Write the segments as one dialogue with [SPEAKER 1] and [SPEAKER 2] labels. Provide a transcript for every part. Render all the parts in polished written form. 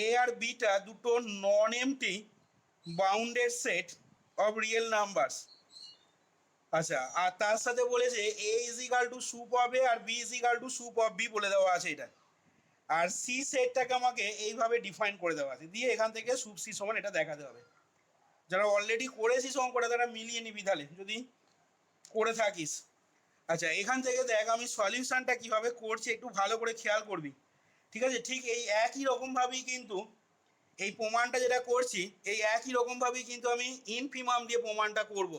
[SPEAKER 1] এ আর বিটা দুটো non empty bounded set of real numbers. আচ্ছা, আর তার সাথে বলেছে A is equal to sup of A আর B is equal to sup of B বলে দেওয়া আছে এটা। আর সি সেটটাকে আমাকে এইভাবে ডিফাইন করে দেওয়া আছে, দিয়ে এখান থেকে সুপ সি সমান এটা দেখাতে হবে। যারা অলরেডি করেছিস অঙ্কটা তারা মিলিয়ে নিবি তাহলে, যদি করে থাকিস। আচ্ছা, এখান থেকে দেখ আমি সলিউশনটা কিভাবে করছি একটু ভালো করে খেয়াল করবি, ঠিক আছে? ঠিক এই একই রকমভাবেই কিন্তু এই প্রমাণটা যেটা করছি, এই একই রকমভাবেই কিন্তু আমি ইনফিমাম দিয়ে প্রমাণটা করব।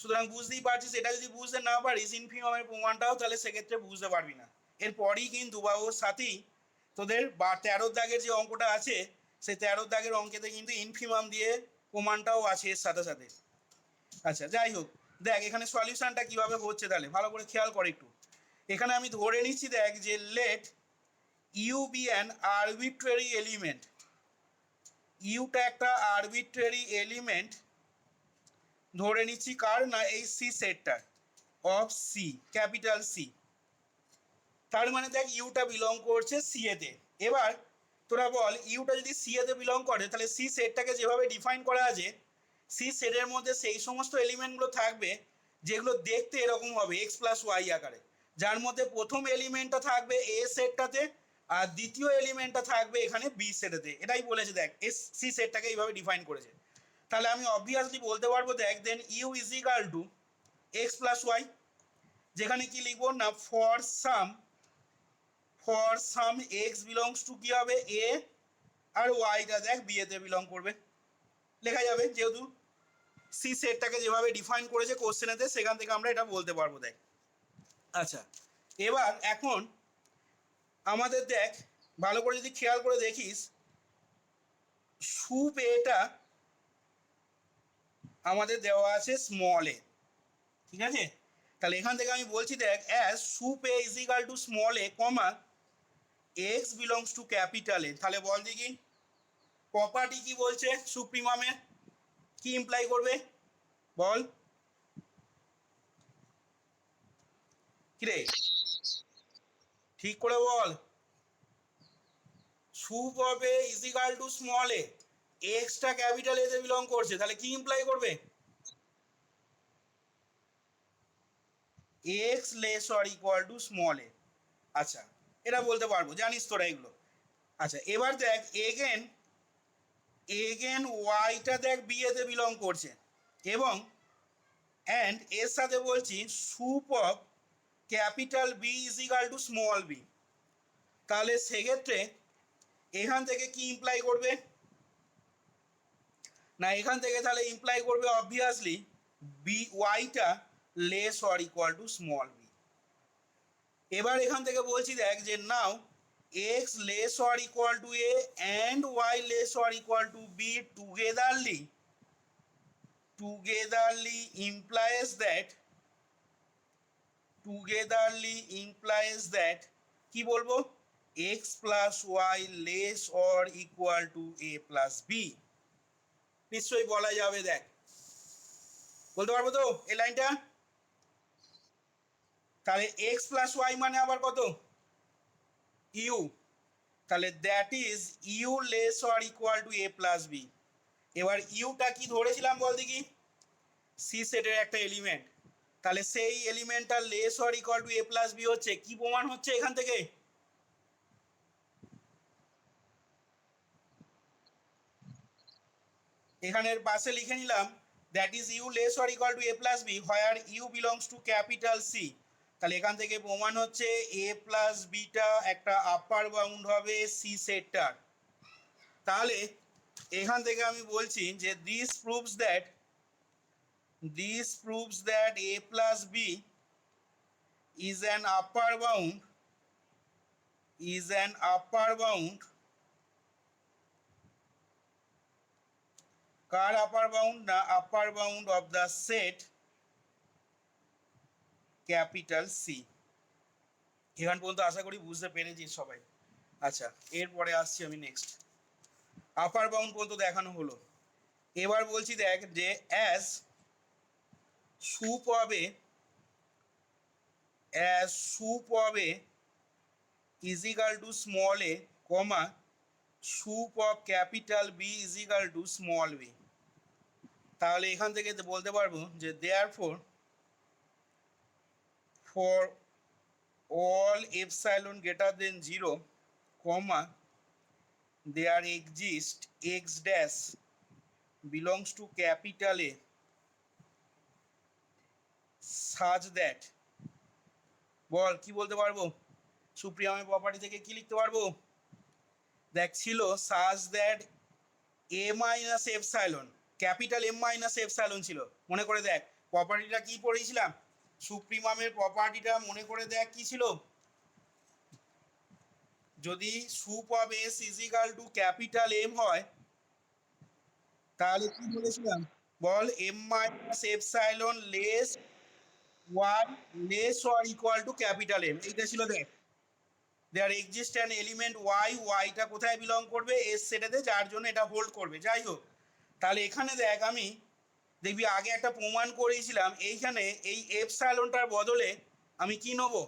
[SPEAKER 1] সুতরাং বুঝতেই পারছিস, এটা যদি বুঝতে না পারিস ইনফিমামের প্রমাণটাও, তাহলে সেক্ষেত্রে বুঝতে পারবি না। এরপরই কিন্তু বা ওর সাথেই তোদের 13 দাগের যে অঙ্কটা আছে, সেই 13 দাগের অঙ্কেতে কিন্তু ইনফিমাম দিয়ে প্রমাণটাও আছে এর সাথে সাথে। আচ্ছা, যাই হোক, দেখ এখানে সলিউশনটা কিভাবে হচ্ছে তাহলে ভালো করে খেয়াল কর একটু। এখানে আমি ধরে নিচ্ছি দেখ যে let u be an arbitrary element. ইউটা একটা আরবিট্রারি এলিমেন্ট ধরে নিচ্ছি, কার না এই সি সেটটার অফ সি, ক্যাপিটাল সি। তার মানে দেখ ইউটা বিলং করছে সি এতে। এবার তোরা বল ইউটা যদি সি এতে বিলং করে তাহলে সি সেটটাকে যেভাবে ডিফাইন করা আছে, সি সেটের মধ্যে সেই সমস্ত এলিমেন্টগুলো থাকবে যেগুলো দেখতে এরকম হবে এক্স প্লাস ওয়াই আকারে, যার মধ্যে প্রথম এলিমেন্টটা থাকবে এ সেটটাতে আর দ্বিতীয় এলিমেন্টটা থাকবে এখানে বি সেটেতে। এটাই বলেছে দেখ, এস সি সেটটাকে এইভাবে ডিফাইন করেছে। তাহলে আমি অবভিয়াসলি বলতে পারবো দেখ then u is equal to x plus y, যেখানে কি লিখবো না for some x belongs to কি হবে এ, আর ওয়াইটা দেখ বি এতে বিলং করবে, লেখা যাবে যেহেতু সি সেটটাকে যেভাবে ডিফাইন করেছে কোশ্চেনেতে, সেখান থেকে আমরা এটা বলতে পারবো দেখ। আচ্ছা, এবার এখন আমাদের দেখ ভালো করে যদি খেয়াল করে দেখিস, সুপ এটা আমাদের দেওয়া আছে স্মল এ, ঠিক আছে? তাহলে এখান থেকে আমি বলছি দেখ as soup A is equal to small A comma x belongs to capital A. তাহলে বল দেখি প্রপার্টি কি বলছে সুপ্রিমামের, কি ইমপ্লাই করবে বল? কিরে ঠিক করে বল। Sup of A is equal to small a, এক্সটা ক্যাপিটাল এতে বিলং করছে, তাহলে কি ইমপ্লাই করবে? X less or equal to small a. আচ্ছা, এটা বলতে পারবো, জানিস তোরা এগুলো। আচ্ছা, এবার দেখ এগেন ওয়াইটা দেখ বি এতে বিলং করছে, এবং অ্যান্ড এর সাথে বলছি sup of capital B is equal to small B. তাহলে সেক্ষেত্রে এখান থেকে কি ইমপ্লাই করবে না, এখান থেকে তাহলে ইমপ্লাই করবে অবভিয়াসলি বি ওয়াইটা less or equal to small B. এবার এখান থেকে বলছি দেখ যে now x less or equal to A and y less or equal to B togetherly implies that কি বলবো x plus y less or equal to A plus B. নিশ্চয়ই বলা যাবে, দেখ বলতে পারবো তো এই লাইনটা? তাহলে এক্স প্লাস ওয়াই মানে আবার কত? ইউ। তাহলে that is u less or equal to A plus b. এবার ইউটা কি ধরেছিলাম বল দেখি, সি সেটের একটা এলিমেন্ট। তাহলে সেই এলিমেন্টটা less or equal to A plus B হচ্ছে, কি প্রমাণ হচ্ছে এখান থেকে? এখানের পাশে লিখে নিলাম that is u less or equal to A plus b where u belongs to capital C. তাহলে এখান থেকে প্রমাণ হচ্ছে এ প্লাস বিটা একটা আপার বাউন্ড হবে সি সেটটার। তাহলে এখান থেকে আমি বলছি যে this proves that A plus B is an upper bound কার আপার বাউন্ড না upper bound of the set capital C. এখান পর্যন্ত আশা করি বুঝতে পেরেছিস সবাই। আচ্ছা, এরপরে আসছি আমি নেক্সট। আপার বাউন্ড পর্যন্ত দেখানো হলো, এবার বলছি দেখ যে as sup of A is equal to small A comma sup of capital B is equal to small B. তাহলে এখান থেকে বলতে পারবো যে therefore for all epsilon greater than 0 comma there exist x dash belongs to capital A such that বল কি বলতে পারবো সুপ্রিমের property থেকে কি লিখতে পারবো দেখ ছিল such that a minus epsilon capital m minus epsilon ছিল মনে করে দেখ প্রপার্টিটা কি পড়েছিলাম সুপ্রিমের প্রপার্টিটা মনে করে দেখ কি ছিল যদি sup of S is equal to capital M হয় তাহলে কি বলেছিলাম বল M minus epsilon less y less or equal to capital M এইটা ছিল দেখ there exist an element y ওয়াইটা কোথায় বিলং করবে এস সেটাতে যার জন্য এটা হোল্ড করবে যাই হোক তাহলে এখানে দেখ আমি দেখবি আগে একটা প্রমাণ করেছিলাম এইখানে এই এপসাইলনটার বদলে আমি কি নেবো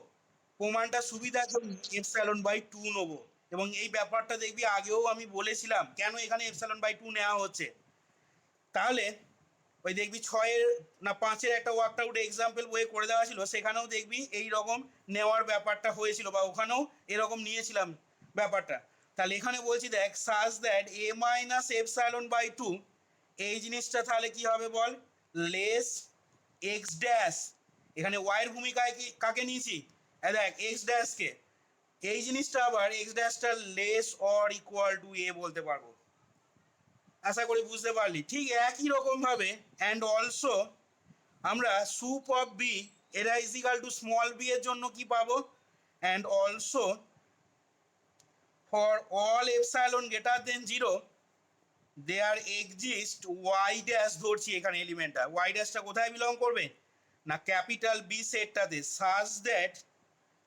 [SPEAKER 1] প্রমাণটা সুবিধার জন্য এপসাইলন বাই 2 নেবো এবং এই ব্যাপারটা দেখবি আগেও আমি বলেছিলাম কেন এখানে এপসাইলন বাই 2 নেওয়া হচ্ছে তাহলে ওই দেখবি 6-এর না 5-এর একটা ওয়ার্কআউট এক্সাম্পল বইয়ে করে দেওয়া ছিল সেখানেও দেখবি এই রকম নেওয়ার ব্যাপারটা হয়েছিল বা ওখানেও এরকম নিয়েছিলাম ব্যাপারটা তাহলে এখানে বলছি দেখ such that A minus epsilon by 2 এই জিনিসটা তাহলে কি হবে বল লেস এক্স ড্যাশ এখানে ওয়াইয়ের ভূমিকায় কি কাকে নিয়েছি দেখ এক্স ড্যাশকে এই জিনিসটা আবার এক্স ড্যাশটা less or equal to A বলতে পারবো আশা করি বুঝতে পারলি ঠিক একই রকম ভাবে অ্যান্ড অলসো আমরা সুপ অফ বি এটা is equal to small B এর জন্য কি পাবো and also for all epsilon greater than 0 there exist y dash ধরছি এখানে এলিমেন্টটা ওয়াই ড্যাশটা কোথায় বিলং করবে না ক্যাপিটাল বি সেটটাতে সাজ দ্যাট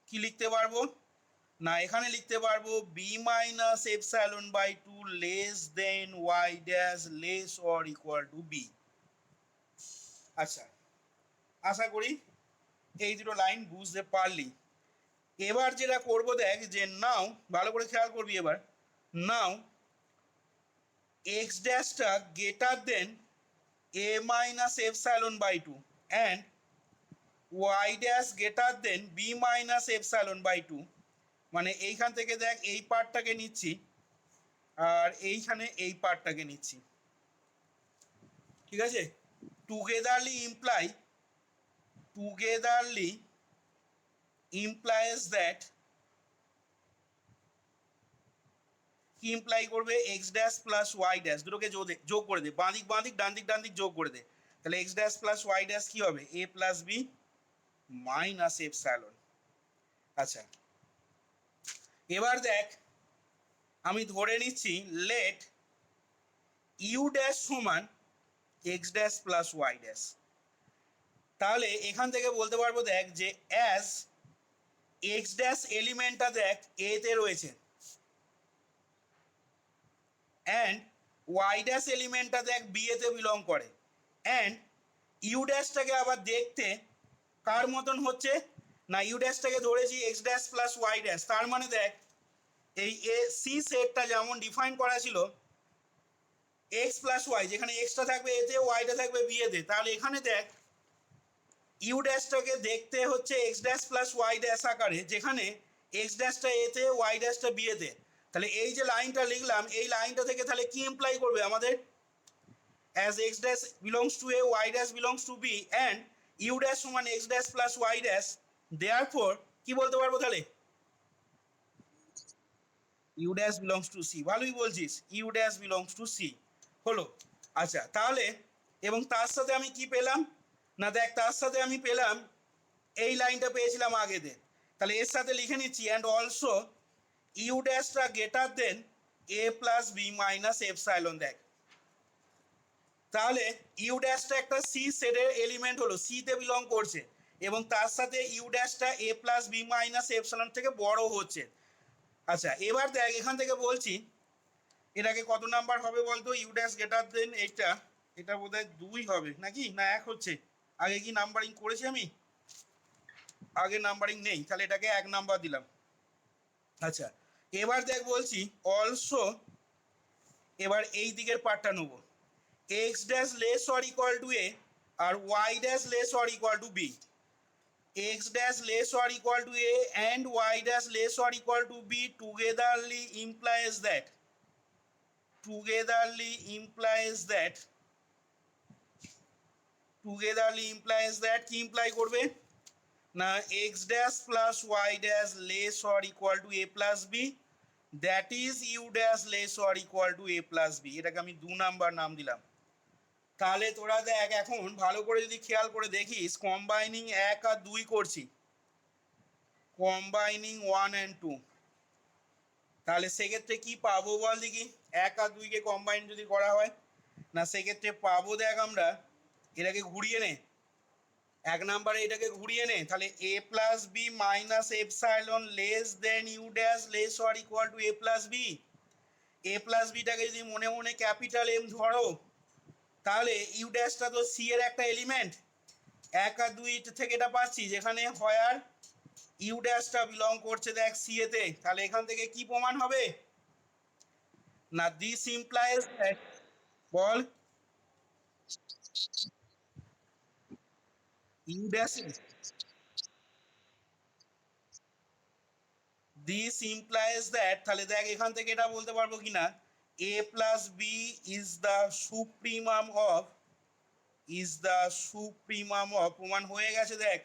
[SPEAKER 1] কি লিখতে পারবো না এখানে লিখতে পারবো B minus epsilon by 2 less than y dash less or equal to B আচ্ছা আশা করি এই দুটো লাইন বুঝতে পারলি এবার যেটা করবো দেখ যে নাও ভালো করে খেয়াল করবি এবার নাও এক্স ড্যাশটা greater than A minus epsilon by 2 and y dash greater than B minus epsilon by 2 মানে এইখান থেকে দেখ এই পার্টটাকে নিচ্ছি আর এইখানে এই পার্টটাকে নিচ্ছি ঠিক আছে টুগেদারলি implies that কি ইমপ্লাই করবে x dash plus Y dash দুটোকে যোগ করে দে বাঁদিক ডান দিক যোগ করে দে তাহলে x dash plus Y dash কি হবে A plus B minus epsilon আচ্ছা এবার দেখ আমি ধরে নিচ্ছি লেট ইউ ড্যাশ সমান x dash plus Y dash তাহলে এখান থেকে বলতে পারবো দেখ যে অ্যাজ এক্স ড্যাশ এলিমেন্টটা দেখ এতে রয়েছে অ্যান্ড ওয়াই ড্যাশ এলিমেন্টটা দেখ বি এতে বিলং করে অ্যান্ড ইউ ড্যাশটাকে আবার দেখতে কার মতন হচ্ছে না ইউ ড্যাশটাকে ধরেছি x dash plus Y dash তার মানে দেখ এই এ সি সেটটা যেমন ডিফাইন করা ছিল এক্স প্লাস ওয়াই যেখানে এক্সটা থাকবে এতে ওয়াইটা থাকবে বি এতে তাহলে এখানে দেখ ইউ ড্যাশটাকে দেখতে হচ্ছে x dash plus Y dash আকারে যেখানে এক্স ড্যাশটা এতে ওয়াই ড্যাশটা বি এতে তাহলে এই যে লাইনটা লিখলাম এই লাইনটা থেকে তাহলে কি ইমপ্লাই করবে আমাদের as x dash belongs to A y dash belongs to B and u dash সমান x dash plus Y dash therefore কি বলতে পারবো তাহলে u dash belongs to C ভালোই বলছিস u dash belongs to C হলো আচ্ছা তাহলে এবং তার সাথে আমি কি পেলাম না দেখ তার সাথে আমি পেলাম এই লাইনটা পেয়েছিলাম আগেতে তাহলে এর সাথে লিখে নিচ্ছি অ্যান্ড অলসো ইউ ড্যাশটা greater than A plus B minus epsilon দেখ তাহলে ইউ ড্যাশটা একটা সি সেটের এলিমেন্ট হলো সিতে বিলং করছে এবং তার সাথে ইউ ড্যাশটা A plus B minus epsilon থেকে বড় হচ্ছে আচ্ছা এবার দেখ এখান থেকে বলছি এটাকে কত নাম্বার হবে বলতো ইউ ড্যাশ গ্রেটার দেন এটা বোধহয় 2 হবে নাকি না 1 হচ্ছে আগে কি নাম্বারিং করেছি আমি আগে নাম্বারিং নেই তাহলে এটাকে 1 নাম্বার দিলাম আচ্ছা এবার দেখ বলছি অলসো এবার এই দিকের পার্টটা নেবো, x dash less or equal to A আর y dash less or equal to B. x dash less or equal to a and y dash less or equal to b togetherly implies that togetherly implies that togetherly implies that কি imply করবে না x dash plus y dash less or equal to a plus b that is u dash less or equal to a plus b। এটাকে আমি 2 number নাম দিলাম। তাহলে তোরা দেখ এখন ভালো করে যদি খেয়াল করে দেখিস কম্বাইনিং 1 আর 2 করছি, কম্বাইনিং 1 and 2, তাহলে সেক্ষেত্রে কি পাবো বল দেখি, 1 আর 2 কে কম্বাইন যদি করা হয়, না সেক্ষেত্রে পাবো দেখ আমরা এটাকে ঘুরিয়ে নে, 1 নাম্বারে এটাকে ঘুরিয়ে নে, তাহলে a plus B minus epsilon less than u dash less or equal to A plus B. A plus বিটাকে যদি মনে মনে ক্যাপিটাল এম ধরো তাহলে ইউ ড্যাশটা তো সি এর একটা এলিমেন্ট, 1 আর 2 থেকে এটা পাচ্ছি যেখানে হয় আর ইউ ড্যাশটা বিলং করছে দেখ সি এতে, তাহলে এখান থেকে কি প্রমাণ হবে না দিস ইমপ্লাইজ বল U dash this implies that, তাহলে দেখ এখান থেকে এটা বলতে পারবো কিনা A plus B is the supremum of প্রমাণ হয়ে গেছে দেখ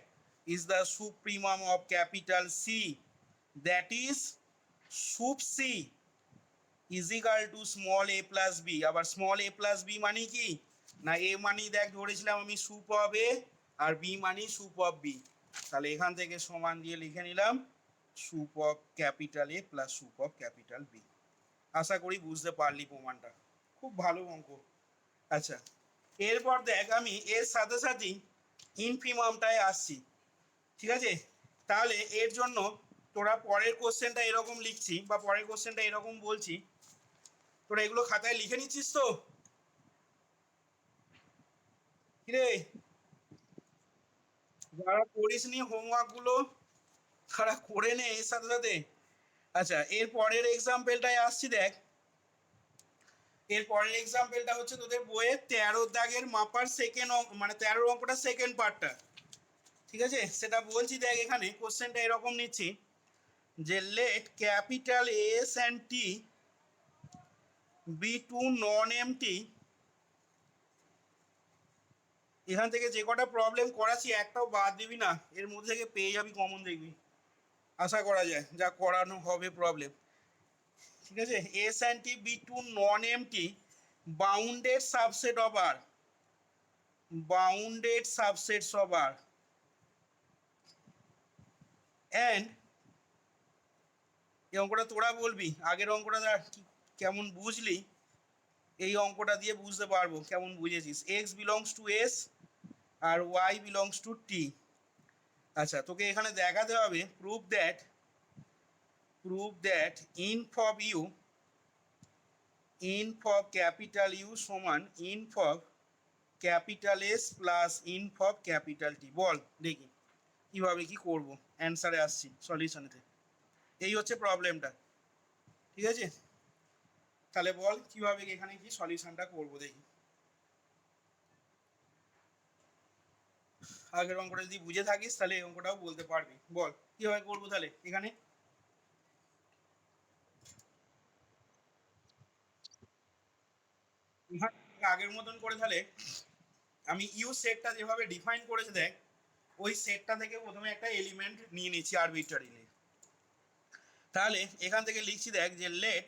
[SPEAKER 1] is the supremum of capital C that is sup C is equal to small A plus B. আবার স্মল এ প্লাস বি মানে কি না এ মানি দেখ ধরেছিলাম আমি সুপ অফ এ আর বি মানি সুপ অফ বি, তাহলে এখান থেকে সমান দিয়ে লিখে নিলাম sup of capital A plus sup of capital B. আশা করি বুঝতে পারলি প্রমাণটা, খুব ভালো অঙ্ক। আচ্ছা এরপর দেখ আমি এর সাথে সাথেই ইনফিমামটায় আসছি, ঠিক আছে? তাহলে এর জন্য তোরা পরের কোশ্চেনটা এরকম লিখছি বা পরের কোশ্চেনটা এরকম বলছি, তোরা এগুলো খাতায় লিখে নিচ্ছিস তো? কিরে যারা করিস নি হোমওয়ার্কগুলো তারা করে নে এর সাথে সাথে। আচ্ছা এর পরের এক্সাম্পলটায় আসছি দেখ, এর পরের এক্সাম্পলটা হচ্ছে তোদের বইয়ের 13 দাগের মাপার সেকেন্ড মানে 13 অঙ্কটা সেকেন্ড পার্টটা, ঠিক আছে? সেটা বলছি দেখ এখানে কোশ্চেনটা এরকম নিচ্ছি যে let capital S and T be two non empty. এখান থেকে যে কটা প্রবলেম করাচ্ছি একটাও বাদ দিবি না, এর মধ্যে থেকে পেয়ে যাবি কমন দেখবি, আশা করা যায় যা করানো হবে প্রবলেম, ঠিক আছে? S and T be two non empty bounded subset of R, bounded subsets of R and এই অঙ্কটা তোরা বলবি আগের অঙ্কটা কেমন বুঝলি, এই অঙ্কটা দিয়ে বুঝতে পারবো কেমন বুঝেছিস। এক্স বিলংস টু এস আর ওয়াই বিলংস টু টি। আচ্ছা তোকে এখানে দেখাতে হবে prove that inf of capital U সমান inf of capital S plus inf of capital T. বল দেখি কিভাবে কি করব, অ্যান্সারে আসছি সলিউশনেতে। এই হচ্ছে প্রবলেমটা, ঠিক আছে? তাহলে বল কিভাবে এখানে কি সলিউশনটা করব দেখি। আগের অঙ্কটা যদি বুঝে থাকিস তাহলে এই অঙ্কটাও বলতে পারবি। বল কিভাবে করবো তাহলে এখানে। আগের মতন করে তাহলে আমি ইউ সেটটা যেভাবে ডিফাইন করেছে দেখ ওই সেটটা থেকে প্রথমে একটা এলিমেন্ট নিয়ে নিচ্ছি আরবিট্রারিলি। তাহলে এখান থেকে লিখছি দেখ যে let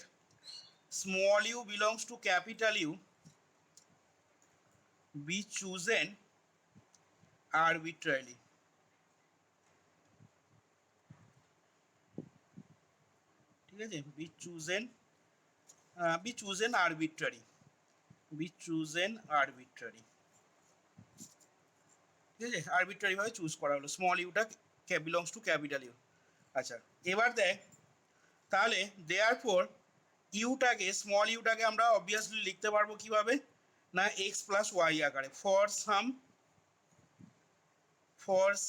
[SPEAKER 1] small U belongs to capital U be chosen arbitrarily, ঠিক আছে? বি চুজেন আরবিট্রারি, ঠিক আছে? আরবিট্রারি ভাবে চুজ করা হলো, স্মল ইউটা বিলংস টু ক্যাপিটাল ইউ। আচ্ছা এবার দেখ তাহলে দেয়ারফর ইউটাকে স্মল ইউটাকে আমরা অবভিয়াসলি লিখতে পারবো কিভাবে না এক্স প্লাস ওয়াই আকারে, for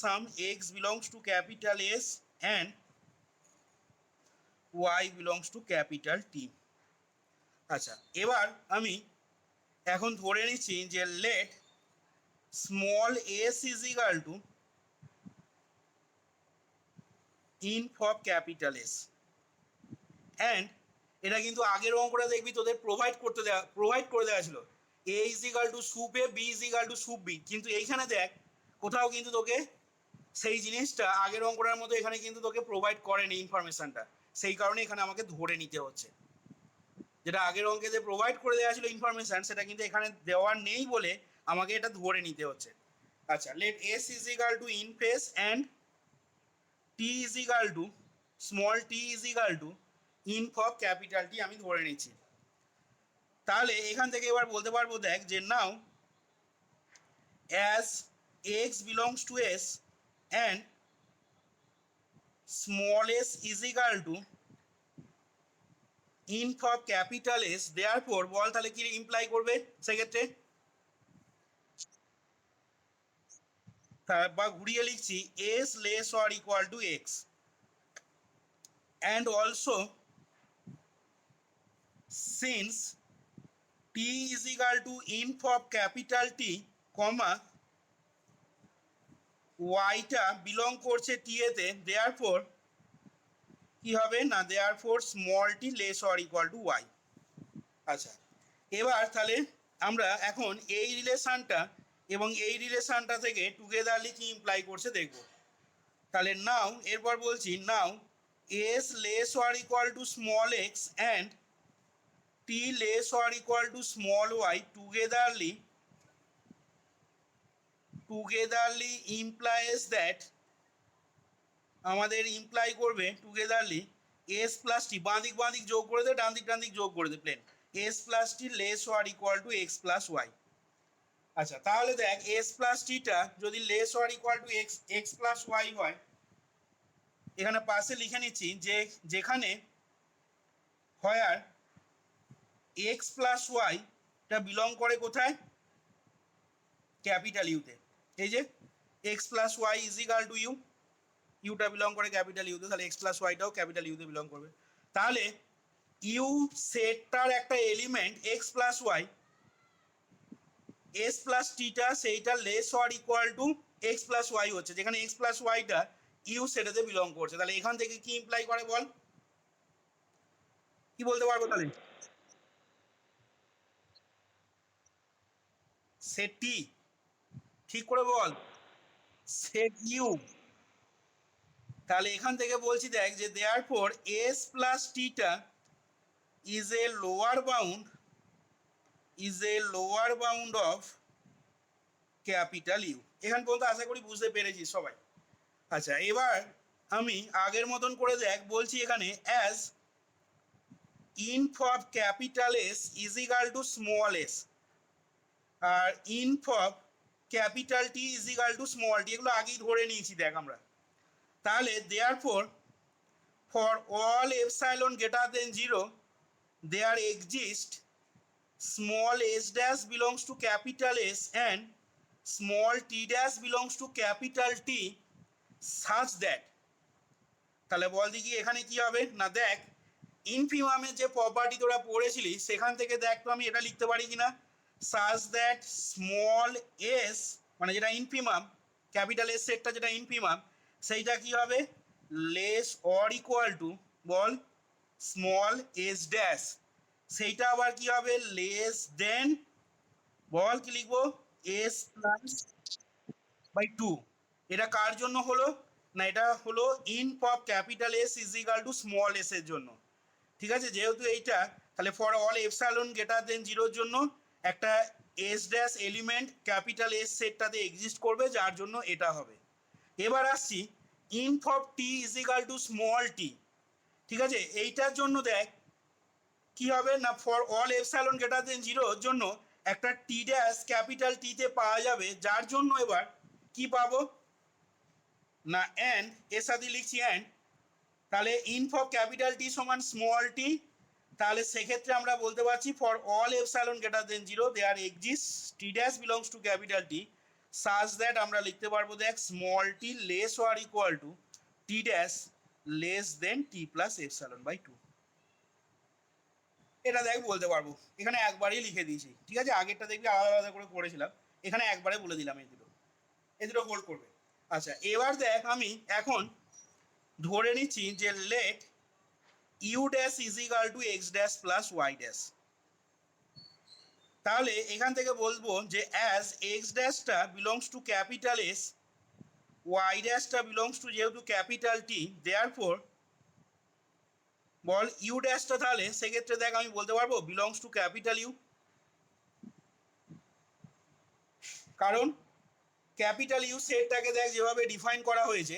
[SPEAKER 1] some x belongs to capital S and Y belongs to capital T. আচ্ছা, এবার আমি এখন ধরে নিচ্ছি যে let small S is equal to inf of capital S, and এটা কিন্তু আগের অঙ্কটা দেখবি তোদের প্রোভাইড করে দেওয়া ছিল A is equal to sup A, B is equal to sup B, কিন্তু এইখানে দেখ কোথাও কিন্তু তোকে সেই জিনিসটা আগের অঙ্কটার মতো এখানে কিন্তু তোকে প্রোভাইড করেনি ইনফরমেশনটা, সেই কারণে এখানে আমাকে ধরে নিতে হচ্ছে। যেটা আগের অঙ্কে যে প্রোভাইড করে দেওয়া ছিল ইনফরমেশন, সেটা কিন্তু এখানে দেওয়ার নেই বলে আমাকে এটা ধরে নিতে হচ্ছে। আচ্ছা, let S is equal to inf S and T is equal to small T is equal to inf of capital T আমি ধরে নিচ্ছি। তাহলে এখান থেকে এবার বলতে পারবো দেখ যে now as X belongs to S and small S is equal to inf of capital S, therefore বল তাহলে কি ইমপ্লাই করবে সেক্ষেত্রে, বা ঘুরিয়ে লিখছি S less or equal to X and also since T is equal to inf of capital T comma ওয়াইটা belong করছে টি এতে, দেয়ারফর কি হবে না therefore small T less or equal to Y. আচ্ছা, এবার তাহলে আমরা এখন এই রিলেশনটা এবং এই রিলেশনটা থেকে টুগেদারলি কি ইমপ্লাই করছে দেখব। তাহলে নাও এরপর বলছি now S less or equal to small X and T less or equal to small Y togetherly implies that, আমাদের ইমপ্লাই করবে টুগেদারলি এস প্লাস টি, বাঁদিক যোগ করে দে, ডান দিক যোগ করে দে প্লেন, S plus T less or equal to x plus Y. আচ্ছা, তাহলে দেখ এস প্লাস টিটা যদি less or equal to x plus Y হয়, এখানে পাশে লিখে নিচ্ছি যে যেখানে হয় এক্স প্লাস ওয়াইটা বিলং করে কোথায়, ক্যাপিটাল ইউতে। এই যে X plus Y is equal to U, ইউটা বিলং করে ক্যাপিটাল ইউতে, তাহলে এক্স প্লাস ওয়াইটাও ক্যাপিটাল ইউতে বিলং করবে। তাহলে ইউ সেটটার একটা element X plus Y, S plus টিটা সেইটা less or equal to x plus Y হচ্ছে, যেখানে এক্স প্লাস ওয়াইটা ইউ সেটাতে বিলং করছে। তাহলে এখান থেকে কি ইমপ্লাই করে বল, কি বলতে পারবো তাহলে, সেট টি, ঠিক করে বল, সেট ইউ। তাহলে এখান থেকে বলছি দেখ যে দেয়ারফর এস প্লাস টিটা is a lower bound of capital U. এখান পর্যন্ত আশা করি বুঝতে পেরেছি সবাই। আচ্ছা, এবার আমি আগের মতন করে দেখ বলছি এখানে as inf of capital S is equal to small S আর inf of capital T is equal to small T, এগুলো আগেই ধরে নিয়েছি দেখ আমরা। তাহলে therefore for all epsilon greater than 0 there exist small s dash belongs to capital S and small t dash belongs to capital T such that, তাহলে বল দেখি এখানে কি হবে না, দেখ ইনফিমামের যে প্রপার্টি তোরা পড়েছিলি সেখান থেকে দেখ তো আমি এটা লিখতে পারি কিনা, such that স্মল এস মানে যেটা ইনফিমাম, ক্যাপিটাল এস সেটটা যেটা ইনফিমাম, সেইটা কি হবে less or equal two ball small S dash, সেইটা আবার কি হবে লেস দেন বল কি লিখবো এস প্লাস বাই টু। এটা কার জন্য হলো না, এটা হলো inf of capital S is equal to small S এর জন্য। ঠিক আছে, যেহেতু এইটা তাহলে for all epsilon greater than 0 জন্য একটা S dash element capital S সেটটাতে এক্সিস্ট করবে, যার জন্য এটা হবে। এবার আসছি inf of T is equal to small T. ঠিক আছে, এইটার জন্য দেখ কি হবে না for all epsilon greater than 0 এর জন্য একটা টি ড্যাশ ক্যাপিটাল টিতে পাওয়া যাবে, যার জন্য এবার কি পাবো না অ্যান্ড, এর সাথে লিখছি অ্যান্ড, তাহলে ইনফ অফ ক্যাপিটাল টি সমান স্মল টি, তাহলে সেক্ষেত্রে আমরা বলতে পারছি for all epsilon greater than 0 there exist T dash belongs to capital T such that, আমরা লিখতে পারবো দেখ small T less or equal to T dash less than T plus epsilon by 2। এটা দেখ বলতে পারবো, এখানে একবারেই লিখে দিয়েছি, ঠিক আছে? আগেরটা দেখবি আলাদা আলাদা করে করেছিলাম, এখানে একবারে বলে দিলাম এই দুটো হোল্ড করবে। আচ্ছা, এবার দেখ আমি এখন ধরে নিচ্ছি যে let you dash is equal to X dash plus Y dash. তাহলে এখান থেকে বলবো যে অ্যাজ এক্স ড্যাশটা belongs to capital S, Y ড্যাশটা বিলংস টু যেহেতু ক্যাপিটাল টি, দেয়ারফর বল ইউ ড্যাশটা, তাহলে সেক্ষেত্রে দেখ আমি বলতে পারবো বিলংস টু ক্যাপিটাল ইউ, কারণ ক্যাপিটাল ইউ সেটটাকে দেখ যেভাবে ডিফাইন করা হয়েছে,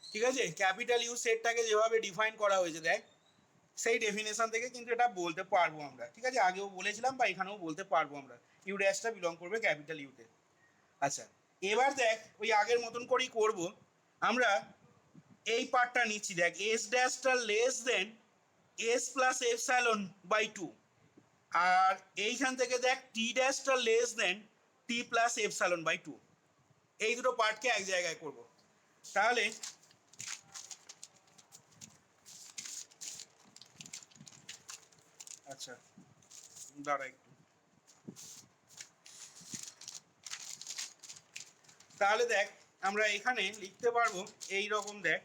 [SPEAKER 1] ঠিক আছে? ক্যাপিটাল ইউ সেটটাকে যেভাবে ডিফাইন করা হয়েছে দেখ, সেই ডেফিনেশন থেকে কিন্তু এটা বলতে পারবো আমরা, ঠিক আছে? আগেও বলেছিলাম বা এখানেও বলতে পারবো আমরা, ইউ ড্যাশটা বিলং করবে ক্যাপিটাল ইউতে। আচ্ছা, এবার দেখ ওই আগের মতন করেই করব আমরা। এই পার্টটা নিচ্ছি, দেখ এস ড্যাশটা less than S plus epsilon by two, আর এইখান থেকে দেখ টি ড্যাশটা less than T plus epsilon by two. এই দুটো পার্টকে এক জায়গায় করব। তাহলে আচ্ছা দাঁড়া একটু, তাহলে দেখ আমরা এখানে লিখতে পারবো এই রকম, দেখ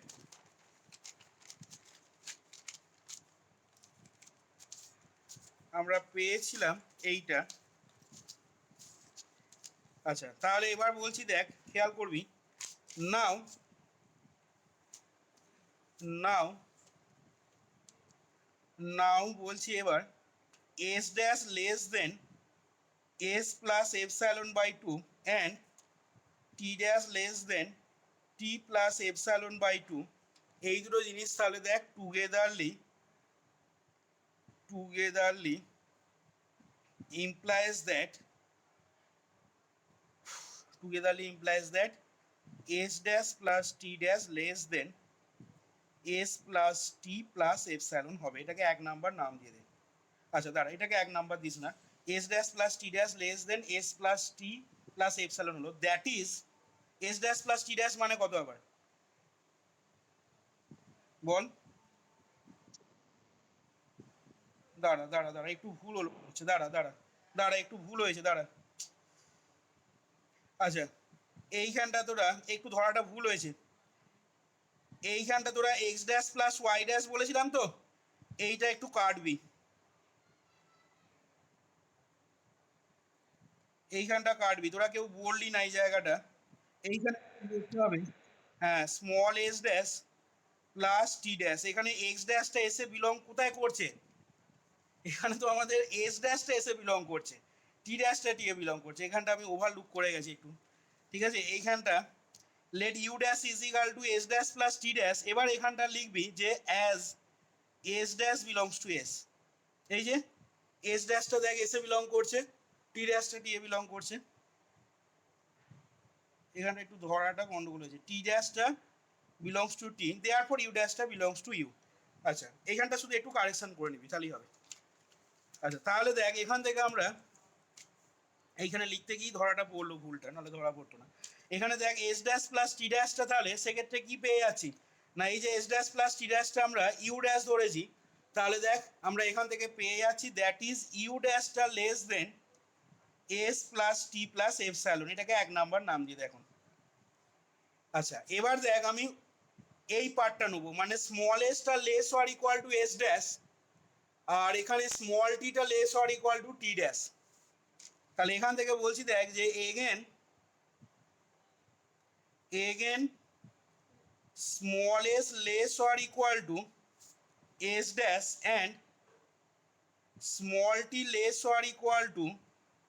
[SPEAKER 1] আমরা পেয়েছিলাম এইটা। আচ্ছা, তাহলে এবার বলছি, দেখ খেয়াল করবি, নাও নাও নাও বলছি এবার S dash less than S plus epsilon by two and T dash less than T plus epsilon by two. এই দুটো জিনিস তাহলে দেখ টুগেদারলি implies that s dash plus t dash less than s plus t plus epsilon হবে। এটাকে এক number নাম দিয়ে দে। আচ্ছা দাঁড়া, এটাকে এক নাম্বার দিস না, s dash plus t dash less than s plus t plus epsilon হলো, that is s dash plus t dash মানে কত আবার বল? দাঁড়া দাঁড়া দাঁড়া একটু ভুল হচ্ছে, দাঁড়া দাঁড়া দাঁড়া একটু ভুল হয়েছে, দাঁড়া। আচ্ছা, এইখানটা তোরা একটু ধরাটা ভুল হয়েছে, এইখানটা তোরা x dash plus Y dash বলেছিলাম তো, এইটা একটু কাটবি, এইখানটা কাটবি, তোরা কেউ বললি না এই জায়গাটা, এইখানে দেখতে হবে। হ্যাঁ, small S dash plus T dash, এখানে এক্স ড্যাশটা এসে বিলং কোথায় করছে? এখানে তো আমাদের এস ড্যাশটা এসে বিলং করছে, টি ড্যাশটা টি এ বিলং করছে, এখানটা আমি ওভারলুক করে গেছি একটু, ঠিক আছে? এইখানটা let you dash is equal to S dash plus T dash, এবার এখানটা লিখবি যে as S dash belongs to S, এই যে এস ড্যাশটা দেখ এসে বিলং করছে, টি ড্যাশটা টি এ বিলং করছে, এখানে একটু ধরাটা গন্ডগোল হয়েছে, টি ড্যাশটা belongs to T, therefore U ড্যাশটা বিলংস টু ইউ। আচ্ছা, এখানটা শুধু একটু কারেকশন করে নিবি তাহলেই হবে। আচ্ছা, তাহলে দেখ এখান থেকে আমরা এইখানে লিখতে গিয়ে ধরাটা পড়লো ভুলটা, নাহলে ধরা পড়তো না। এখানে দেখ এস ড্যাশ প্লাস টি ড্যাশটা, তাহলে সেক্ষেত্রে কি পেয়ে যাচ্ছি না, এই যে এস ড্যাশ প্লাস টি ড্যাশটা আমরা ইউ ড্যাশ ধরেছি, তাহলে দেখ আমরা এখান থেকে পেয়ে যাচ্ছি দ্যাট ইজ ইউ ড্যাশটা less than S plus T plus epsilon, এটাকে এক নাম্বার নাম দিয়ে দেখুন। আচ্ছা, এবার দেখ আমি এই পার্টটা নেবো, মানে স্মল এসটা less or equal to S dash, আর এখানে স্মল টিটা less or equal to T dash. তাহলে এখান থেকে বলছি দেখ যে again small s less or equal to s dash and small t less or equal to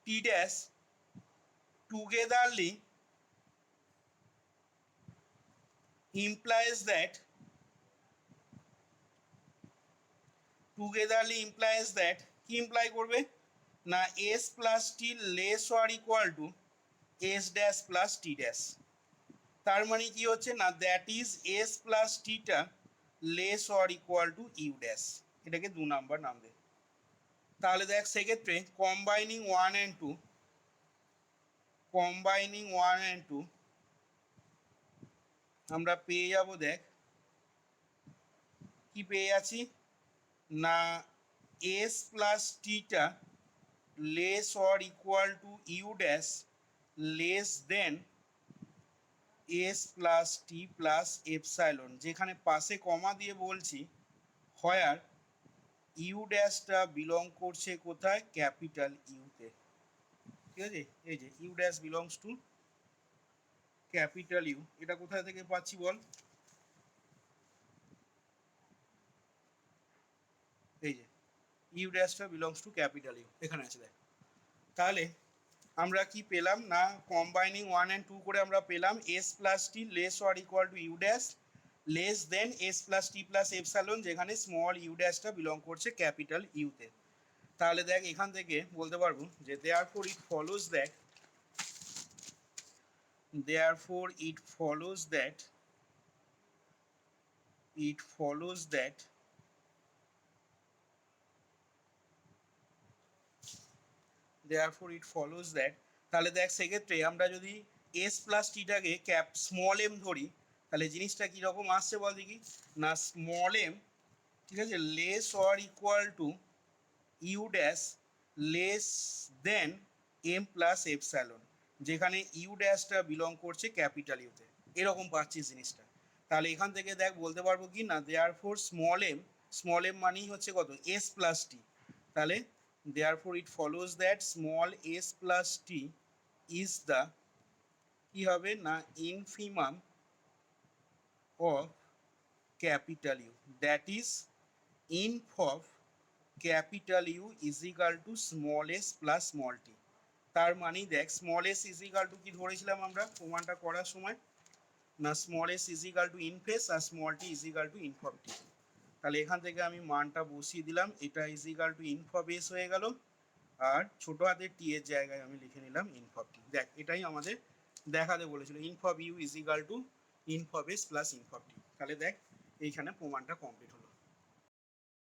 [SPEAKER 1] t dash togetherly implies that কি ইমপ্লাই করবে না s plus t less or equal to s dash plus t dash। তার মানে কি হচ্ছে না, that is S plus টিটা less or equal to you dash, এটাকে দু নাম্বার নাম দে। তাহলে দেখ সেক্ষেত্রে কম্বাইনিং 1 and 2 আমরা পেয়ে যাব, দেখ কি পেয়ে যাচ্ছি না, এস প্লাস টিটা less or equal to you dash less than S plus T plus epsilon, যেখানে পাশে কমা দিয়ে বলছি হোয়ার ইউ ড্যাশটা বিলং করছে কোথায়, ক্যাপিটাল ইউতে। ঠিক আছে, এই যে U dash belongs to capital U, এটা কোথায় থেকে পাচ্ছি বল, এই যে ইউ ড্যাশটা বিলংস টু ক্যাপিটাল ইউ এখানে আছে দেখ। তাহলে আমরা কি পেলাম না, কম্বাইনিং 1 and 2 করে আমরা পেলাম S plus T less or equal to you dash less than S plus T plus epsilon, যেখানে স্মল ইউ ড্যাশটা বিলং করছে ক্যাপিটাল ইউতে। তাহলে দেখ এখান থেকে বলতে পারবো যে therefore it follows that, therefore it follows that তাহলে দেখ সেক্ষেত্রে আমরা যদি এস প্লাস টিটাকে ক্যাপ স্মল এম ধরি, তাহলে জিনিসটা কীরকম আসছে বল দেখি না, স্মল এম, ঠিক আছে, less or equal to you dash less than M plus epsilon, যেখানে ইউ ড্যাশটা বিলং করছে ক্যাপিটাল ইউতে, এরকম পাচ্ছিস জিনিসটা। তাহলে এখান থেকে দেখ বলতে পারবো কি না, দেয়ারফর স্মল এম মানেই হচ্ছে কত, এস প্লাস টি। তাহলে therefore it follows that small S plus T is the, কি হবে না, infimum of capital U, that is inf of capital U is equal to small S plus small T. তার মানে দেখ small S is equal to কি ধরেছিলাম আমরা প্রমাণটা করার সময়, না small S is equal to inf S আর small T is equal to inf of T. তাহলে এখান থেকে আমি মানটা বসিয়ে দিলাম, এটা is equal to inf of S হয়ে গেল, আর ছোটো হাতের টি এর জায়গায় আমি লিখে নিলাম ইনফ অফ টি। দেখ এটাই আমাদের দেখাতে বলেছিল, inf of U is equal to inf of S plus inf of T. তাহলে দেখ এইখানে প্রমাণটা কমপ্লিট হলো।